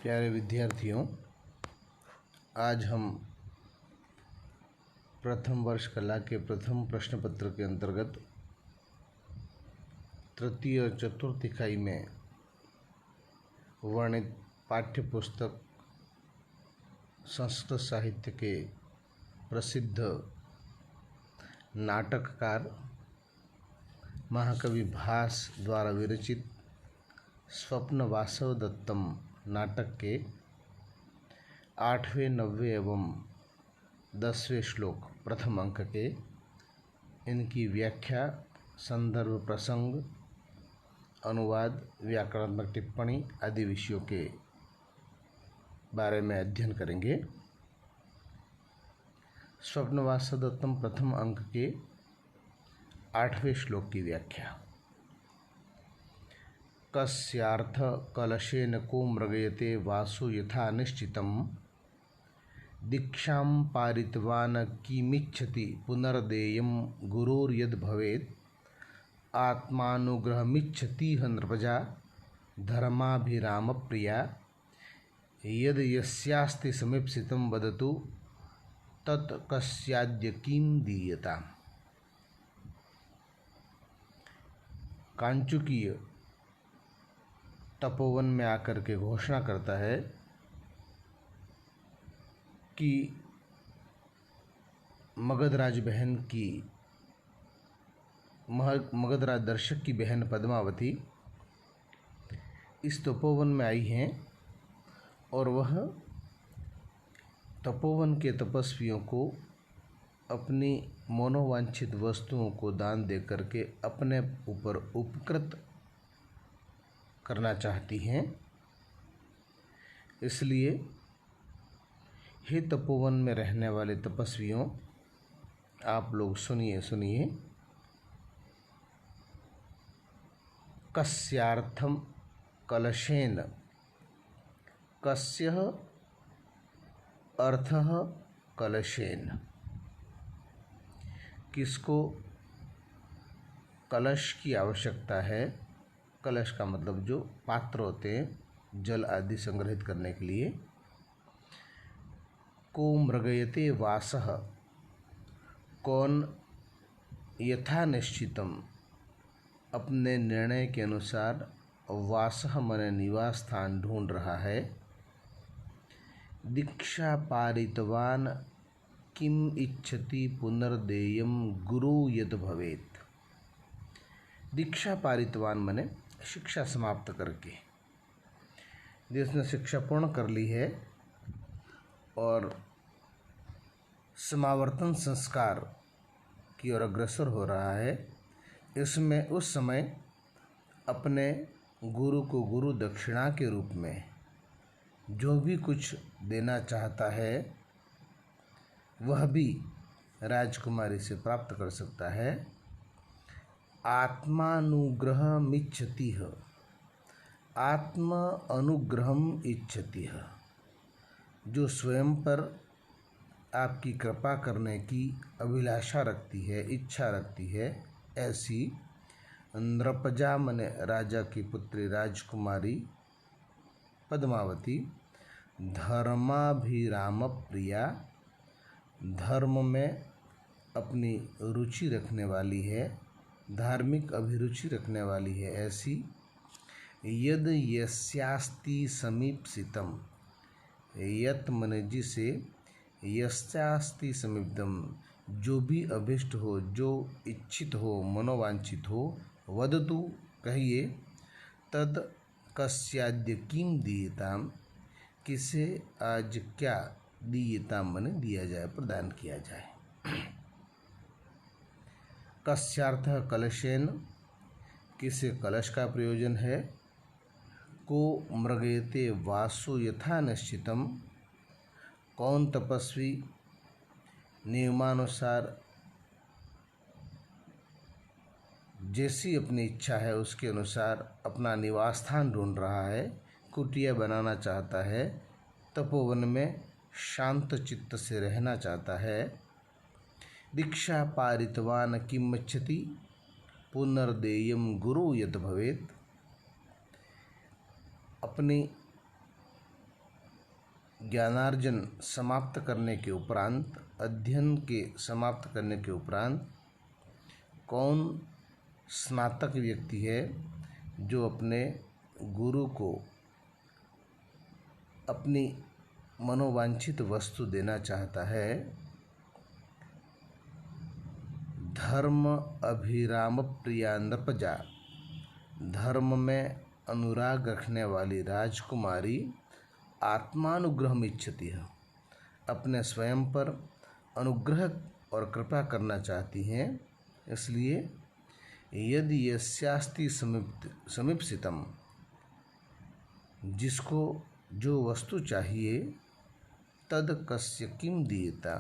प्यारे विद्यार्थियों, आज हम प्रथम वर्ष कला के प्रथम प्रश्न पत्र के अंतर्गत तृतीय और चतुर्थ इकाई में वर्णित पाठ्य पुस्तक संस्कृत साहित्य के प्रसिद्ध नाटककार महाकवि भास द्वारा विरचित स्वप्न वासव दत्तम नाटक के 8वें, 9वें एवं 10वें श्लोक प्रथम अंक के इनकी व्याख्या, संदर्भ, प्रसंग, अनुवाद, व्याकरणात्मक टिप्पणी आदि विषयों के बारे में अध्ययन करेंगे। स्वप्न वासव दत्तम प्रथम अंक के 8वें श्लोक की व्याख्या। कस्यार्थ कलशेन को मृगयते वासु यथा निश्चितं दीक्षां पारितवान् किमिच्छति पुनर्देयं गुरुर्यद् भवेत् आत्मानुग्रहमिच्छतीह नृपजा धर्माभिरामप्रिया यद् यस्यास्ति समीप्सितं वदतु तत् कस्याद्य किं दीयताम्। कांचुकीय तपोवन में आकर के घोषणा करता है कि मगधराज बहन की मगधराज दर्शक की बहन पद्मावती इस तपोवन में आई हैं और वह तपोवन के तपस्वियों को अपनी मनोवांछित वस्तुओं को दान दे करके अपने ऊपर उपकृत करना चाहती हैं। इसलिए हे तपोवन में रहने वाले तपस्वियों, आप लोग सुनिए। कस्यार्थम कलशेन, कस्य अर्थः कलशेन, किसको कलश की आवश्यकता है। कलश का मतलब जो पात्र होते हैं जल आदि संग्रहित करने के लिए। को मृगयते वासः, कौन यथा निश्चितम अपने निर्णय के अनुसार वासः मने निवास स्थान ढूंढ रहा है। दीक्षा पारितवान किम इच्छति पुनर्देयम गुरु यद् भवेत्। दीक्षा पारितवान मने शिक्षा समाप्त करके, जिसने शिक्षा पूर्ण कर ली है और समावर्तन संस्कार की ओर अग्रसर हो रहा है, इसमें उस समय अपने गुरु को गुरु दक्षिणा के रूप में जो भी कुछ देना चाहता है वह भी राजकुमारी से प्राप्त कर सकता है। आत्मानुग्रहमिच्छतीह, आत्म अनुग्रहम इच्छतीह, जो स्वयं पर आपकी कृपा करने की अभिलाषा रखती है, इच्छा रखती है, ऐसी नृपजा मने राजा की पुत्री राजकुमारी पद्मावती धर्माभिराम प्रिया, धर्म में अपनी रुचि रखने वाली है, धार्मिक अभिरुचि रखने वाली है, ऐसी यद यस्यास्ति समीप्सितम, यत मन जिसे, यस्यास्ति समीप्तम जो भी अभिष्ट हो, जो इच्छित हो, मनोवांछित हो, वदतु कहिए, तद कस्याद्य किम दीयताम किसे आज क्या दीयताम मने दिया जाए, प्रदान किया जाए। कस्यार्थः कलशेन, किसे कलश का प्रयोजन है। को मृगयते वासु यथा निश्चितम, कौन तपस्वी नियमानुसार जैसी अपनी इच्छा है उसके अनुसार अपना निवास स्थान ढूंढ रहा है, कुटिया बनाना चाहता है, तपोवन में शांत चित्त से रहना चाहता है। दीक्षा पारितवान किमिच्छति पुनर्देयम गुरु यद् भवेत्, अपनी ज्ञानार्जन समाप्त करने के उपरांत, अध्ययन के समाप्त करने के उपरांत कौन स्नातक व्यक्ति है जो अपने गुरु को अपनी मनोवांछित वस्तु देना चाहता है? धर्म अभिराम प्रिया नृपजा, धर्म में अनुराग रखने वाली राजकुमारी आत्मानुग्रह इच्छति है, अपने स्वयं पर अनुग्रह और कृपा करना चाहती हैं। इसलिए यदि यस्यास्ति समीप्सितम, जिसको जो वस्तु चाहिए, तद कस्य किम दीयता,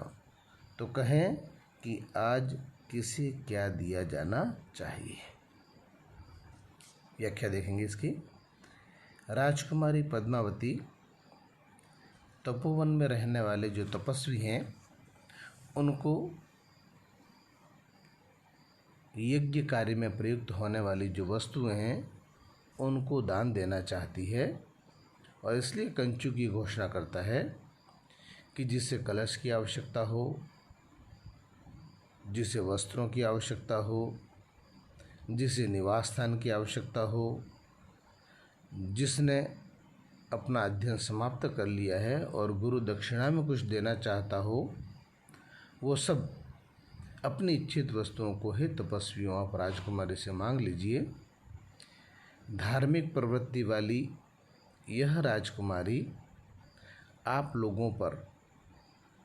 तो कहें कि आज किसे क्या दिया जाना चाहिए। व्याख्या देखेंगे इसकी। राजकुमारी पद्मावती तपोवन में रहने वाले जो तपस्वी हैं उनको यज्ञ कार्य में प्रयुक्त होने वाली जो वस्तुएं हैं उनको दान देना चाहती है, और इसलिए कंचु की घोषणा करता है कि जिसे कलश की आवश्यकता हो, जिसे वस्त्रों की आवश्यकता हो, जिसे निवास स्थान की आवश्यकता हो, जिसने अपना अध्ययन समाप्त कर लिया है और गुरु दक्षिणा में कुछ देना चाहता हो, वो सब अपनी इच्छित वस्तुओं को हे तपस्वियों आप राजकुमारी से मांग लीजिए। धार्मिक प्रवृत्ति वाली यह राजकुमारी आप लोगों पर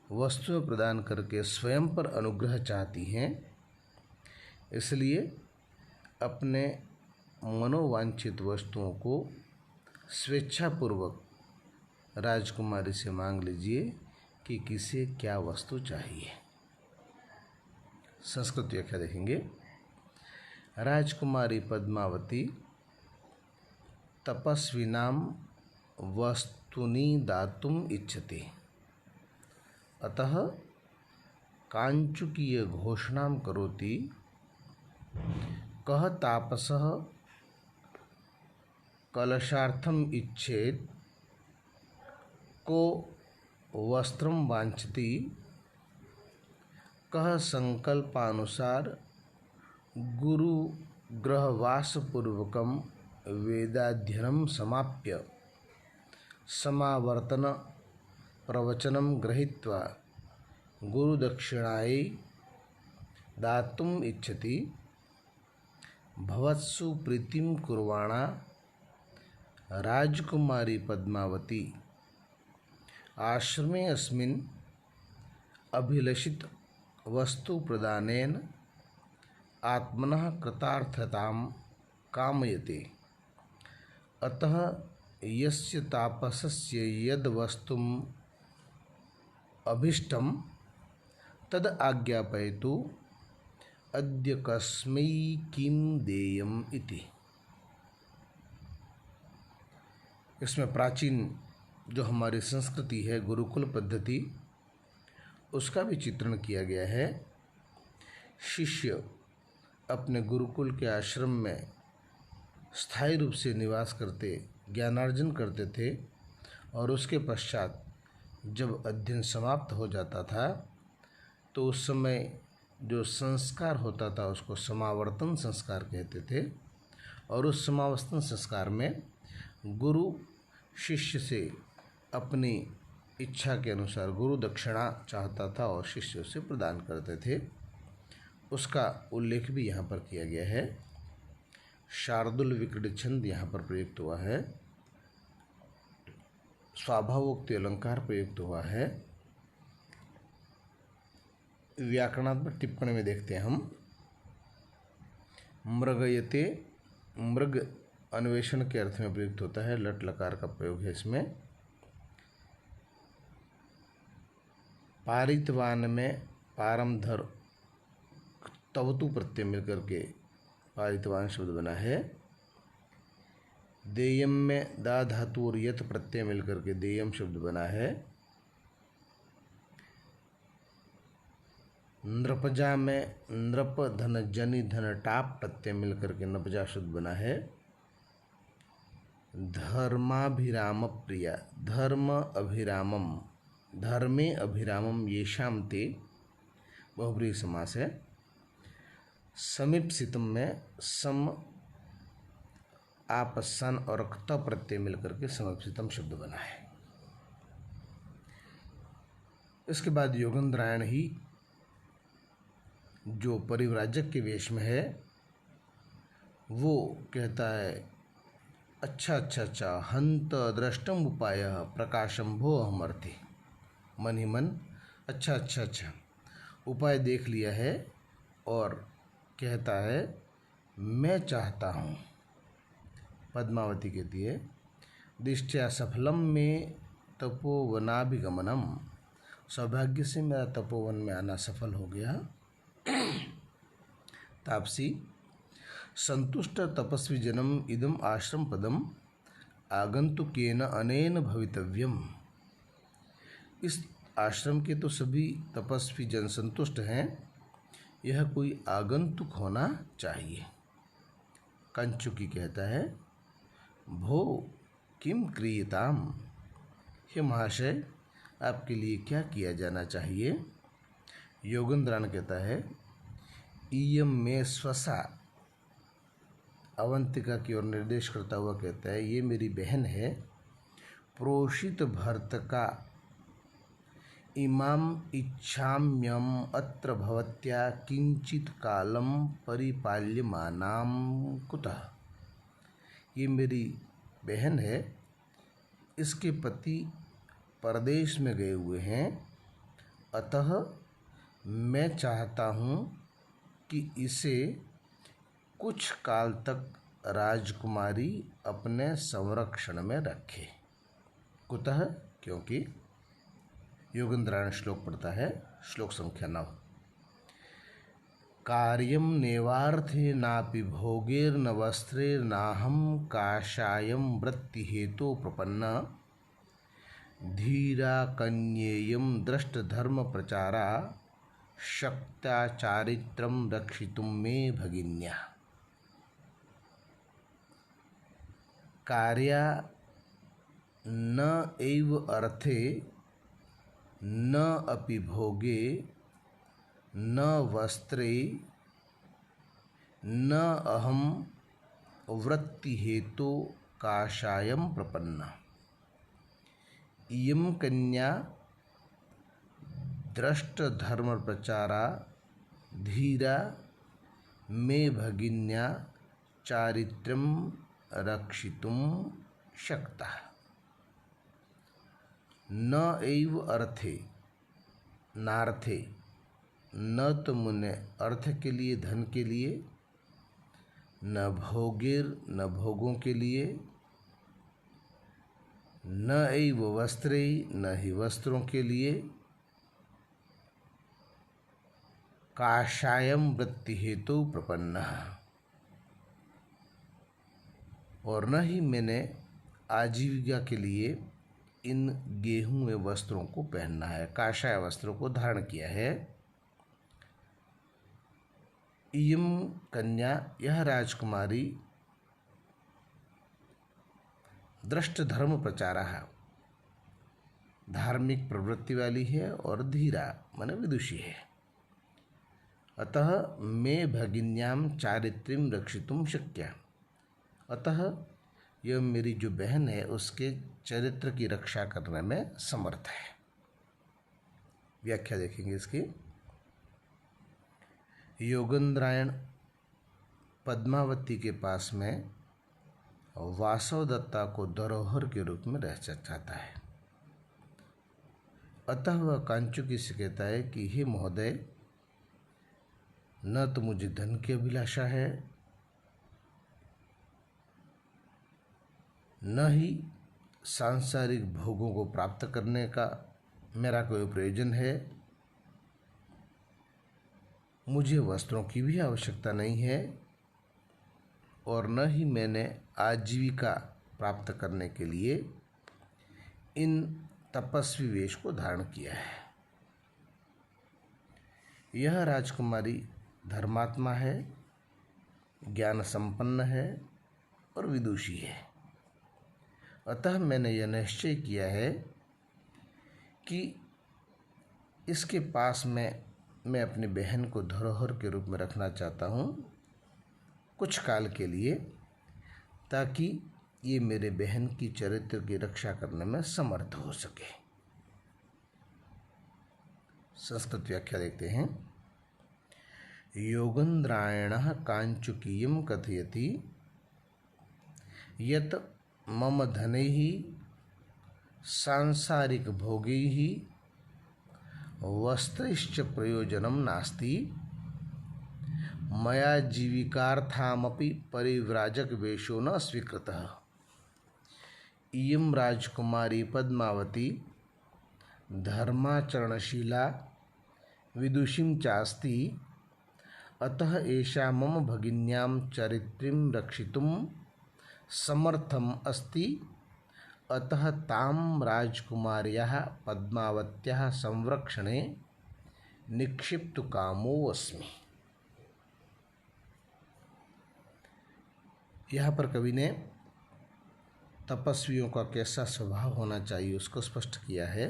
वस्तुएं प्रदान करके स्वयं पर अनुग्रह चाहती हैं, इसलिए अपने मनोवांछित वस्तुओं को स्वेच्छापूर्वक राजकुमारी से मांग लीजिए कि किसे क्या वस्तु चाहिए। संस्कृत व्याख्या देखेंगे। राजकुमारी पद्मावती तपस्विनां वस्तूनि दातुम् इच्छति, अतः कांचुकीय घोषणां करोति, कः तापसः कलशार्थम् इच्छेत्, को वस्त्रं वांछति, कः संकल्पानुसार गुरुगृहवासपूर्वकं वेदाध्ययनं समाप्य समावर्तन प्रवचनं गृहीत्वा गुरुदक्षिणायै दातुम् इच्छति, भवत्सु प्रीतिं कुर्वाणा राजकुमारी पद्मावती आश्रमे अस्मिन् अभिलषित वस्तु प्रदानेन आत्मनः कृतार्थतां कामयते, अतः यस्य तापसस्य यद् वस्तुम् अभीष्टं तद आज्ञापयतु, अद्य कस्मै किं देयम् इति। इसमें प्राचीन जो हमारी संस्कृति है, गुरुकुल पद्धति, उसका भी चित्रण किया गया है। शिष्य अपने गुरुकुल के आश्रम में स्थायी रूप से निवास करते, ज्ञानार्जन करते थे, और उसके पश्चात जब अध्ययन समाप्त हो जाता था तो उस समय जो संस्कार होता था उसको समावर्तन संस्कार कहते थे, और उस समावर्तन संस्कार में गुरु शिष्य से अपनी इच्छा के अनुसार गुरु दक्षिणा चाहता था और शिष्य उसे प्रदान करते थे। उसका उल्लेख भी यहाँ पर किया गया है। शार्दुल विक्रीडित छंद यहाँ पर प्रयुक्त हुआ है, स्वाभावोक्ति अलंकार प्रयुक्त हुआ है। व्याकरणात्मक टिप्पणी में देखते हैं हम। मृगयते, मृग अन्वेषण के अर्थ में प्रयुक्त होता है, लट लकार का प्रयोग है इसमें। पारितवान में पारमधर तवतु प्रत्यय मिलकर के पारितवान शब्द बना है। देयम में दा धातु और यत प्रत्यय मिलकर के देयम शब्द बना है। नृपजा में नृप धन जनि धन टाप प्रत्यय मिलकर के नपजा शब्द बना है। धर्माभिराम प्रिया, धर्म अभिरामम, धर्मे अभिरामम येषाम ते बहुब्रीहि समास है। समीप्सितम में सम आपसन और क्त प्रत्यय मिलकर के समीप्सितम शब्द बना है। इसके बाद योगेंद्रायण ही जो परिव्राजक के वेश में है वो कहता है अच्छा अच्छा अच्छा हंत दृष्टम उपाय प्रकाशम भो अहमर्थी। मन ही मन अच्छा अच्छा अच्छा उपाय देख लिया है और कहता है मैं चाहता हूँ। पद्मावती कहती है दिष्टया सफलम में तपोवनाभिगमनम, सौभाग्य से मेरा तपोवन में आना सफल हो गया। तापसी संतुष्ट तपस्वी जनम इदम आश्रम पदम आगंतुकेन अनेन भवितव्यम। इस आश्रम के तो सभी तपस्वी जन संतुष्ट हैं, यह कोई आगंतुक होना चाहिए। कंचुकी कहता है भो किम क्रियताम, हे महाशय आपके लिए क्या किया जाना चाहिए। योगेंद्रान कहता है इयम में स्वसा, अवंतिका की ओर निर्देश करता हुआ कहता है ये मेरी बहन है। प्रोषित भर्त का इमाम इच्छाम्यम अत्र भवत्या किंचित कालम परिपाल्यमानाम कुतः। ये मेरी बहन है, इसके पति परदेश में गए हुए हैं, अतः मैं चाहता हूँ कि इसे कुछ काल तक राजकुमारी अपने संरक्षण में रखे। कुतः क्योंकि योगेंद्रायण श्लोक पढ़ता है, श्लोक संख्या 9। कार्यम नेवार्थे नापि भोगेर्न वस्त्रेर्नाहं काषायं वृत्ति हेतु प्रपन्ना धीरा कन्येयं दृष्ट धर्म प्रचारा शक्त्या चारित्रं रक्षितुं मे भगिन्या। कार्या न एव अर्थे न अपि भोगे न वस्त्रे न अहम वृत्ति हेतु काषायम प्रपन्ना। इयं कन्या दृष्ट धर्म प्रचारा धीरा मे भगिन्या चारित्रं रक्षितुं शक्ता। न एव अर्थे, नार्थे, न तो मुने अर्थ के लिए धन के लिए, न भोगेर न भोगों के लिए, न एव वस्त्रे न ही वस्त्रों के लिए, काषायम वृत्ति हेतु प्रपन्न, और न ही मैंने आजीविका के लिए इन गेहूं में वस्त्रों को पहनना है, काषाय वस्त्रों को धारण किया है। इयम कन्या, यह राजकुमारी दृष्ट धर्म प्रचारा, धार्मिक प्रवृत्ति वाली है और धीरा माने विदुषी है। अतः मैं भगिन्याम चारित्र्यं रक्षितुं शक्या, अतः यह मेरी जो बहन है उसके चरित्र की रक्षा करने में समर्थ है। व्याख्या देखेंगे इसकी। योगेंद्रायण पद्मावती के पास में वासवदत्ता को धरोहर के रूप में रह चाहता है, अतः वह कांचुकी से कहता है कि हे महोदय, न तो मुझे धन की अभिलाषा है, न ही सांसारिक भोगों को प्राप्त करने का मेरा कोई प्रयोजन है, मुझे वस्त्रों की भी आवश्यकता नहीं है, और न ही मैंने आजीविका प्राप्त करने के लिए इन तपस्वी वेश को धारण किया है। यह राजकुमारी धर्मात्मा है, ज्ञान संपन्न है और विदुषी है। अतः मैंने यह निश्चय किया है कि इसके पास में मैं अपनी बहन को धरोहर के रूप में रखना चाहता हूँ कुछ काल के लिए, ताकि ये मेरे बहन की चरित्र की रक्षा करने में समर्थ हो सके। संस्कृत व्याख्या देखते हैं। योगेन्द्रायणः काञ्चुकीयं कथयति यत् मम धनैः सांसारिक भोगैः वस्त्रैश्च प्रयोजनं नास्ति, मया जीविकार्थमपि परिव्राजकवेषो न स्वीकृतः। इयं राजकुमारी पद्मावती धर्माचरणशीला विदुषीं चास्ति, अतः एषा मम भगिन्यां चरित्रीं रक्षितुं समर्थम् अस्ति। अतः तां राजकुमार्याः पद्मावत्याः संरक्षणे निक्षिप्तकामो अस्मि। यहाँ पर कवि ने तपस्वियों का कैसा स्वभाव होना चाहिए उसको स्पष्ट किया है।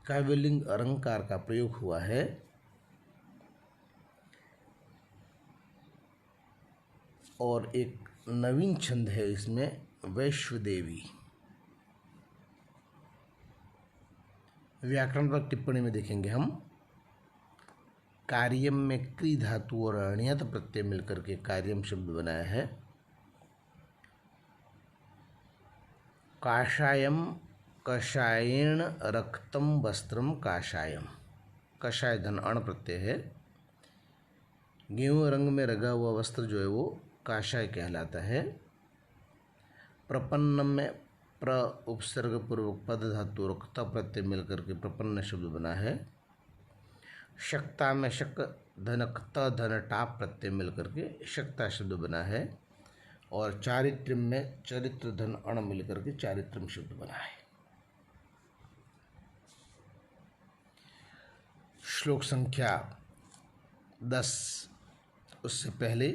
काव्यलिंग अलंकार का प्रयोग हुआ है। और एक नवीन छंद है इसमें, वैश्वदेवी। व्याकरण पर टिप्पणी में देखेंगे हम। कार्यम में क्री धातु और अण्यत प्रत्यय मिलकर के कार्यम शब्द बनाया है। काषायम कषायेण रक्तम वस्त्रम काषायम, कषाय धन अण प्रत्यय है। गेहूं रंग में रंगा हुआ वस्त्र जो है वो काषाय कहलाता है। प्रपन्नम में प्र उपसर्ग पूर्वक पद धातु और क्त प्रत्यय मिलकर के प्रपन्न शब्द बना है। शक्ता में शक धन क्त धन टाप प्रत्यय मिलकर के शक्ता शब्द बना है। और चारित्र्य में चरित्र धन अण मिलकर के चारित्रम शब्द बना है। श्लोक संख्या 10। उससे पहले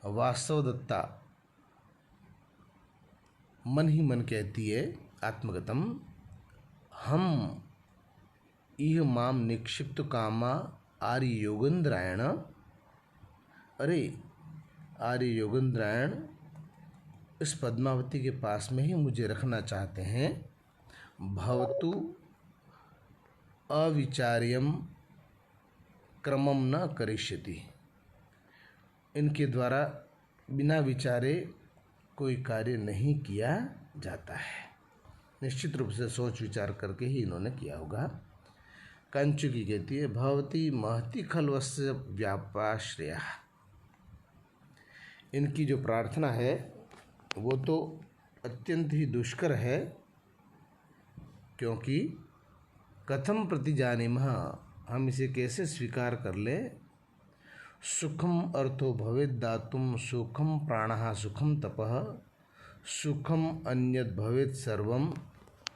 वासवदत्ता मन ही मन कहती है आत्मगतम, हम इह माम निक्षिप्त कामा आर्य योगेन्द्रायण। अरे आर्य योगेन्द्रायण इस पद्मावती के पास में ही मुझे रखना चाहते हैं। भवतु अविचार्यम क्रमम न करिष्यति, इनके द्वारा बिना विचारे कोई कार्य नहीं किया जाता है। निश्चित रूप से सोच विचार करके ही इन्होंने किया होगा। कंचुकी कहती है भवती महती खलवस्य व्यापाश्रया, इनकी जो प्रार्थना है वो तो अत्यंत ही दुष्कर है, क्योंकि कथम प्रतिजानीमः, हम इसे कैसे स्वीकार कर ले। सुखम अर्थो भवेद दातुम सुखम प्राणः सुखम तपः, सुखम अन्यद भवेद सर्वम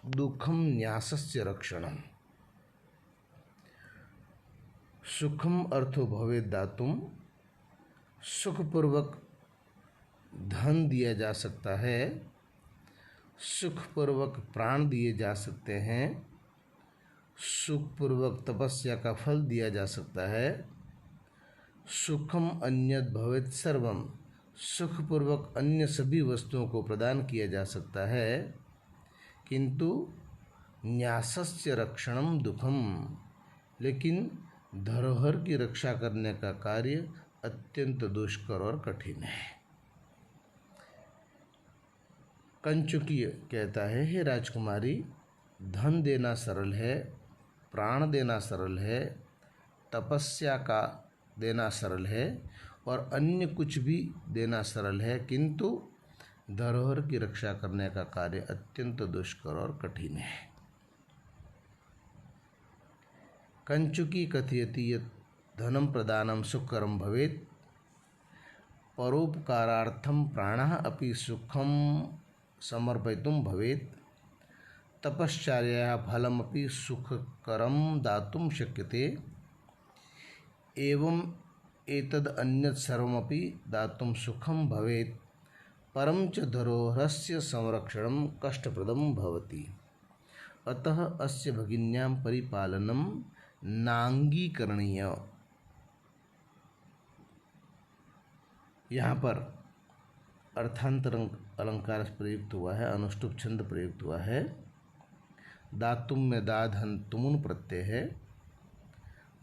दुखम न्यासस्य रक्षणम। सुखम अर्थो भवेद दातुम, सुखपूर्वक धन दिया जा सकता है, सुखपूर्वक प्राण दिए जा सकते हैं, सुखपूर्वक तपस्या का फल दिया जा सकता है। सुखम अन्यद भवेत सर्वम, सुखपूर्वक अन्य सभी वस्तुओं को प्रदान किया जा सकता है, किंतु न्यासस्य रक्षणम दुखम, लेकिन धरोहर की रक्षा करने का कार्य अत्यंत दुष्कर और कठिन है। कंचुकी कहता है, हे राजकुमारी, धन देना सरल है, प्राण देना सरल है, तपस्या का देना सरल है और अन्य कुछ भी देना सरल है, किंतु धरोहर की रक्षा करने का कार्य अत्यंत दुष्कर और कठिन है। कंचुकी कथयति यत् धनम प्रदानम सुकरम भवेत्, परोपकारार्थम प्राणः अपि सुखम समर्पयितुं भवेत्, तपश्चर्यायाः फलमपि सुखकरं दातुं शक्यते, एवं एतद् अन्यत् सर्वमपि दातुं सुखं भवेत् परम च धरोहरस्य संरक्षणं कष्टप्रदं भवति। अतः अस्य भगिन्यां परिपालनं नांगीकरणीय। यहाँ पर अर्थांतर अलंकार प्रयुक्त हुआ है, अनुष्टुप छंद प्रयुक्त हुआ है। दातुम में दाधन तुमुन प्रत्यय है।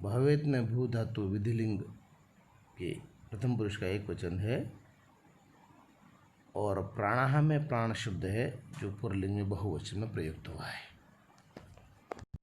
भवेत में भू धातु विधिलिंग के प्रथम पुरुष का एक वचन है और प्राणाह में प्राण शब्द है जो पुरलिंग में बहुवचन में प्रयुक्त हुआ है।